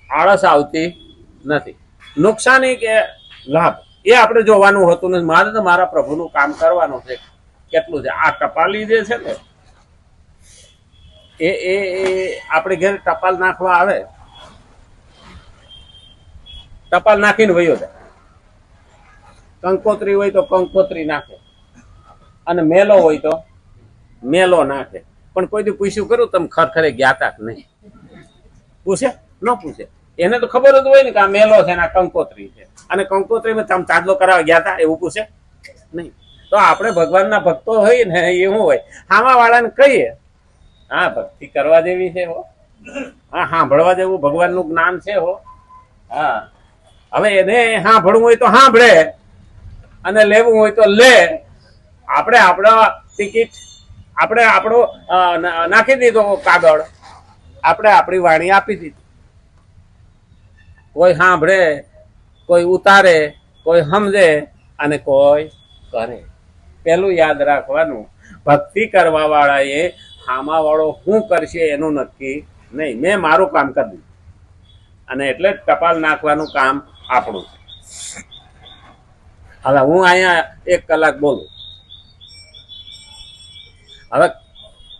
આળસ આવતી નથી. નુકસાની કે લાભ એ આપણે જોવાનું હોતું નથી. મારે તો મારા પ્રભુનું કામ કરવાનું છે. કેટલું છે આ ટપાલી જે છે ને એ એ આપણે ઘેર ટપાલ નાખવા આવે, ટપાલ નાખીને વયો જાય. કંકોત્રી હોય તો કંકોત્રી નાખે, અને મેલો હોય તો મેલો નાખે. પણ કોઈ દી પૂછ્યું કરું તમે ખરેખરે ગયા તા કે નહીં? પૂછે? ન પૂછે. એને તો ખબર જ હોય ને કે આ મેલો છે ને આ કંકોત્રી છે, અને કંકોત્રીમાં તમે ચાંદલો કરાવવા ગયા તા એવું પૂછે નહીં. તો આપણે ભગવાનના ભક્તો હોય ને એવું હોય, હામા વાળાને કહીએ હા ભક્તિ કરવા જેવી છે હો, હા સાંભળવા જેવું ભગવાનનું જ્ઞાન છે હો. હા હવે એને સાંભળવું હોય તો સાંભળે, અને લેવું હોય તો લે. આપણે આપણા ટિકિટ આપણે આપણો નાખી દીધો કાગળ, આપણે આપણી વાણી આપી દીધી. કોઈ સાંભળે, કોઈ ઉતારે, કોઈ સમજે અને કોઈ કરે. પેલું યાદ રાખવાનું, ભક્તિ કરવા વાળાએ હામા વાળો શું કરશે એનું નક્કી નહીં. મેં મારું કામ કરી દીધું, અને એટલે જ ટપાલ નાખવાનું કામ આપણું છે. હવે હું અહીંયા 1 કલાક બોલું. હવે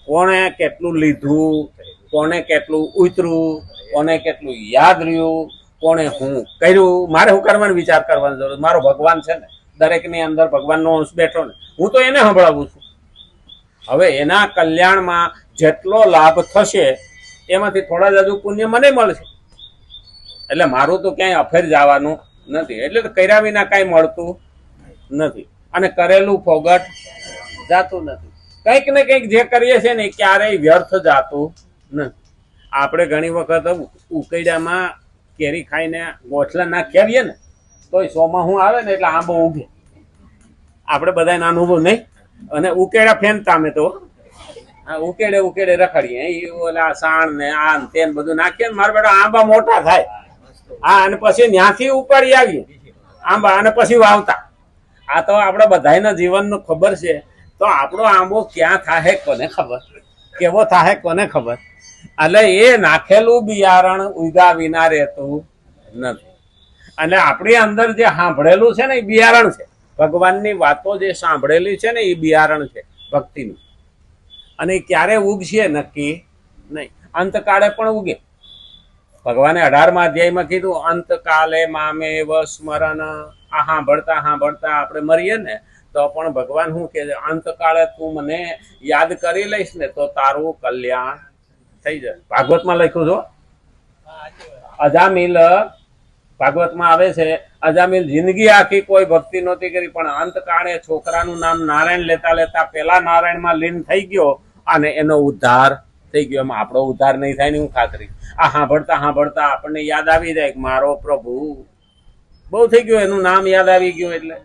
કોણે કેટલું લીધું, કોને કેટલું ઉતર્યું, કોને કેટલું યાદ રહ્યું, કોને શું કર્યું, મારે શું કરવાનો વિચાર કરવાનો જરૂર. મારો ભગવાન છે ને, દરેકની અંદર ભગવાનનો અંશ બેઠો ને, હું તો એને સંભળાવું છું. હવે એના કલ્યાણમાં જેટલો લાભ થશે એમાંથી થોડા જ હજુ પુણ્ય મને મળશે. એટલે મારું તો ક્યાંય અફેર જવાનું નથી. એટલે તો કર્યા વિના કાંઈ મળતું નથી, અને કરેલું ફોગટ જાતું નથી. કંઈક ને કંઈક જે કરીએ છીએ ને એ ક્યારેય વ્યર્થ જાતું નથી. આપણે ઘણી વખત ઉકેડામાં કેરી ખાઈને ગોઠલા નાખી આવીએ ને તોય 100 હું આવે ને એટલે આંબો ઉગે. આપણે બધાને અનુભવ નહીં. અને ઉકેડા ફેનતા અમે તો ઉકેડે ઉકેડે રખડીએ. ઓલા સાણ ને આ તેન બધું નાખીએ ને મારા બેટા આંબા મોટા થાય. હા, અને પછી ત્યાંથી ઉપાડી આવીએ આંબા, અને પછી વાવતા. આ તો આપણે બધાના જીવનનું ખબર છે. તો આપણો આંબો ક્યાં થાય કોને ખબર, કેવો થાય કોને ખબર. એટલે એ નાખેલું બિયારણ ઉગા વિના રહેતું નથી. અને આપણી અંદર જે સાંભળેલું છે ને એ બિયારણ છે. ભગવાનની વાતો જે સાંભળેલી છે ને એ બિયારણ છે ભક્તિનું. અને એ ક્યારે ઉગશે નક્કી નહીં. અંતકાળે પણ ઉગે. ભગવાને 18મા અધ્યાયમાં કીધું અંતકાલે મામેવ સ્મરણ. આ સાંભળતા સાંભળતા આપણે મરીએ ને તો પણ ભગવાન શું કે અંતકાળે તું મને યાદ કરી લઈશ ને તો તારું કલ્યાણ થઈ જાય. ભાગવતમાં લખ્યું છો. અજામિલ ભાગવતમાં આવે છે, અજામિલ જિંદગી આખી કોઈ ભક્તિ નહોતી કરી, પણ અંતકાળે છોકરાનું નામ નારાયણ લેતા લેતા પેલા નારાયણમાં લીન થઈ ગયો અને એનો ઉદ્ધાર થઈ ગયો. એમાં આપણો ઉદ્ધાર નહીં થાય ને હું ખાતરી. આ સાંભળતા સાંભળતા આપણને યાદ આવી જાય કે મારો પ્રભુ બહુ થઈ ગયો, એનું નામ યાદ આવી ગયું. એટલે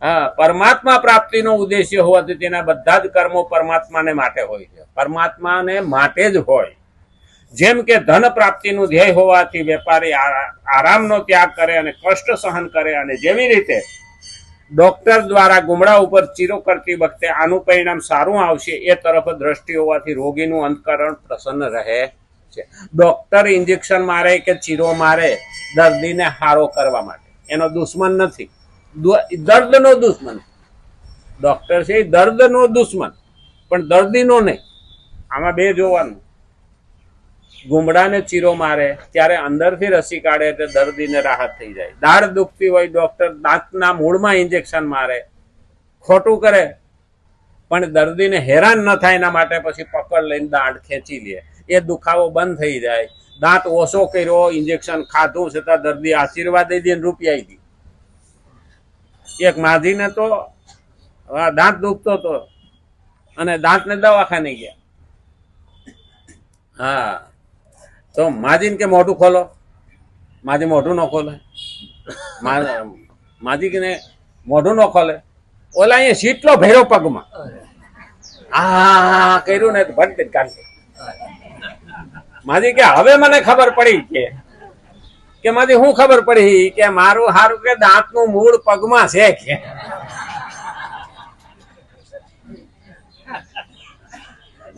હા, પરમાત્મા પ્રાપ્તિનો ઉદ્દેશ્ય હોવાથી તેના બધા જ કર્મો પરમાત્માને માટે હોય છે. પરમાત્માને માટે જ હોય. જેમ કે ધન પ્રાપ્તિનું ધ્યેય હોવાથી વેપારી આરામનો ત્યાગ કરે અને કષ્ટ સહન કરે, અને જેવી રીતે ડોક્ટર દ્વારા ગુમડા ઉપર ચીરો કરતી વખતે આનું પરિણામ સારું આવશે એ તરફ દ્રષ્ટિ હોવાથી રોગીનું અંતકરણ પ્રસન્ન રહે છે. ડોક્ટર ઇન્જેક્શન મારે કે ચીરો મારે દર્દીને હારો કરવા માટે, એનો દુશ્મન નથી. દર્દનો દુશ્મન. ડોક્ટર છે એ દર્દનો દુશ્મન, પણ દર્દીનો નહીં. આમાં બે જોવાનું. ગુમડાને ચીરો મારે ત્યારે અંદરથી રસી કાઢે એટલે દર્દીને રાહત થઈ જાય. દાઢ દુખતી હોય ડોક્ટર દાંતના મૂળમાં ઇન્જેક્શન મારે, ખોટું કરે, પણ દર્દીને હેરાન ન થાય એના માટે પછી પકડ લઈને દાંત ખેંચી લે, એ દુખાવો બંધ થઈ જાય. દાંત ઓછો કર્યો, ઇન્જેક્શન ખાધું છતાં દર્દી આશીર્વાદ દઈ દે, રૂપિયા દી. એક માજીને તો દાંત દુખતો હતો અને દાંતને દવાખાને ગયા. હા, તો માજીને કે મોઢું ખોલો. માજી મોઢું ન ખોલે. માજી કે મોઢું ન ખોલે. ઓલા અહીંયા સીટલો ભેરો પગમાં હા કર્યું ને ભટકે કાઢી. માજી કે હવે મને ખબર પડી કે માજી શું ખબર પડી કે મારું હારું કે દાંતનું મૂળ પગમાં છે કે.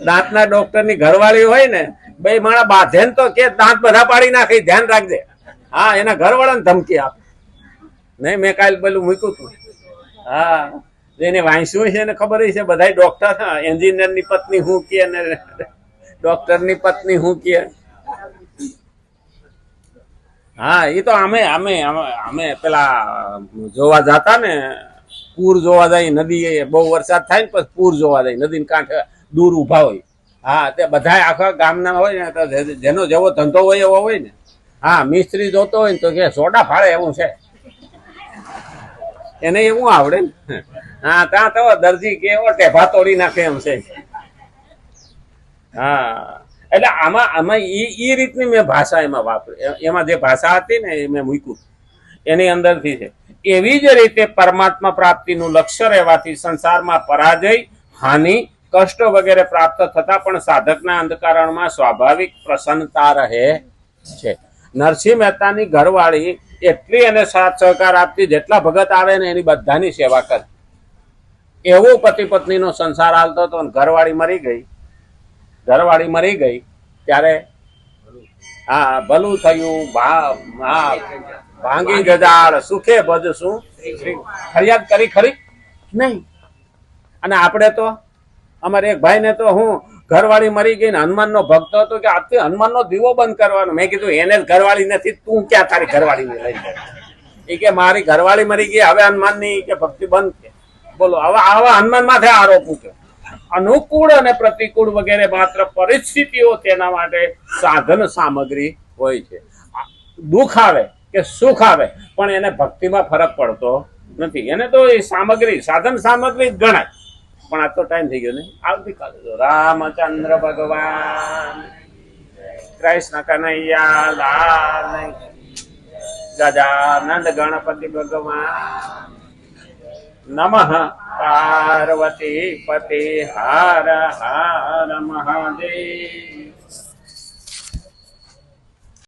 દાંતના ડોક્ટરની ઘરવાળી હોય ને બે માણા બાંધે ને તો કે દાંત બધા પાડી નાખી, ધ્યાન રાખજે. હા, એના ઘરવાળાને ધમકી આપે. નહીં, મેં કાલે પેલું મૂક્યું હતું. હા, એને વાંચ્યું છે, એને ખબર છે બધા ડોક્ટર, એન્જિનિયર ની પત્ની શું કે ને ડોક્ટર ની પત્ની શું કે. હા, એ તો અમે પેલા જોવા જતા ને, પૂર જોવા જાય નદી, બહુ વરસાદ થાય ને પછી પૂર જોવા જાય, નદી કાંઠે દૂર ઉભા હોય. હા, તે બધા આખા ગામના હોય ને, તો જેનો જેવો ધંધો હોય એવો હોય ને. હા, મિસ્ત્રી જોતો હોય ને તો કે સોડા ફાળે એવું છે, એને એવું આવડે ને. હા, ત્યાં તો દરજી કેવો ટેભા તોડી નાખે એમ છે. હા, એટલે આમાં ઈ રીતની મેં ભાષા એમાં વાપરી, એમાં જે ભાષા હતી ને એ મેં મૂક્યું એની અંદરથી છે. એવી જ રીતે પરમાત્મા પ્રાપ્તિનું લક્ષ્ય રહેવાથી સંસારમાં પરાજય, હાનિ, કષ્ટ વગેરે પ્રાપ્ત થતા પણ સાધકના અંધકારણમાં સ્વાભાવિક પ્રસન્નતા રહે છે. નરસિંહ મહેતાની ઘરવાળી એટલી એને સાથ સહકાર આપતી, જેટલા ભગત આવે ને એની બધાની સેવા કરે. એવો પતિ પત્નીનો સંસાર હાલતો હતો. ઘરવાળી મરી ગઈ ત્યારે હા ભલું થયું, ભાંગી ગજાળ સુખે ભજશું, ફરિયાદ કરી ખરી નહીં. અને આપણે તો અમારે એક ભાઈ ને તો હું ઘરવાળી મરી ગઈ ને હનુમાન નો ભક્ત હતો કે આજથી હનુમાન નો દીવો બંધ કરવાનો. મેં કીધું એને જ ઘરવાળી નથી, તું ક્યાં તારી ઘરવાળી ને લઈ જાય? એ કે મારી ઘરવાળી મરી ગઈ, હવે હનુમાન ની કે ભક્તિ બંધ છે. બોલો, હવે આવા હનુમાન માથે આરોપ મૂક્યો. અનુકૂળ અને પ્રતિકૂળ વગેરે માત્ર પરિસ્થિતિઓ તેના માટે સાધન સામગ્રી હોય છે. દુઃખ આવે કે સુખ આવે પણ એને ભક્તિમાં ફરક પડતો નથી. એને તો એ સામગ્રી, સાધન સામગ્રી જ ગણાય. પણ આ તો ટાઈમ થઈ ગયો ને, આવતીકાલે જો રામચંદ્ર ભગવાન, કૃષ્ણ કનૈયા લાલ, ગજાનંદ ગણપતિ ભગવાન, નમઃ પાર્વતી પતિ હર હર મહાદેવ.